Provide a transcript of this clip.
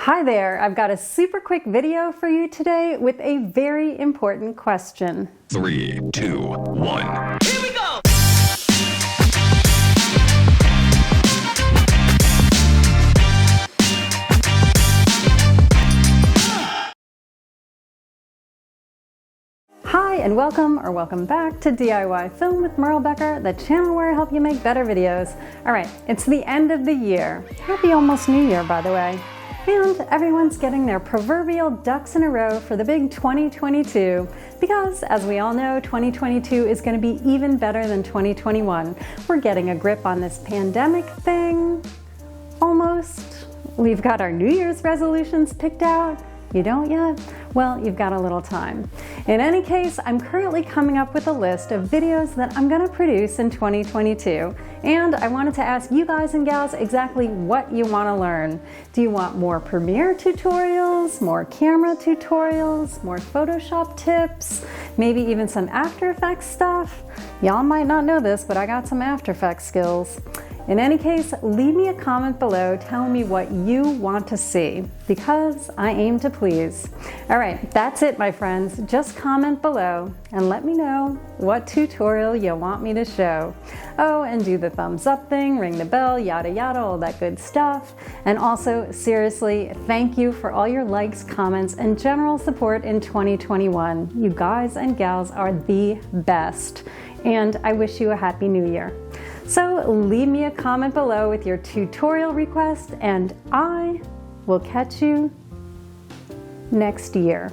Hi there, I've got a super quick video for you today with a very important question. 3, 2, 1. Here we go! Hi and welcome back to DIY Film with Merle Becker, the channel where I help you make better videos. Alright, it's the end of the year. Happy almost New Year, by the way. And everyone's getting their proverbial ducks in a row for the big 2022 because, as we all know, 2022 is going to be even better than 2021. We're getting a grip on this pandemic thing. Almost. We've got our New Year's resolutions picked out. You don't yet? Well, you've got a little time. In any case, I'm currently coming up with a list of videos that I'm going to produce in 2022. And I wanted to ask you guys and gals exactly what you want to learn. Do you want more Premiere tutorials, more camera tutorials, more Photoshop tips, maybe even some After Effects stuff? Y'all might not know this, but I got some After Effects skills. In any case, leave me a comment below telling me what you want to see, because I aim to please. All right, that's it, my friends. Just comment below and let me know what tutorial you want me to show. Oh, and do the thumbs up thing, ring the bell, yada yada, all that good stuff. And also, seriously, thank you for all your likes, comments, and general support in 2021. You guys and gals are the best. And I wish you a happy new year. So leave me a comment below with your tutorial request and I will catch you next year.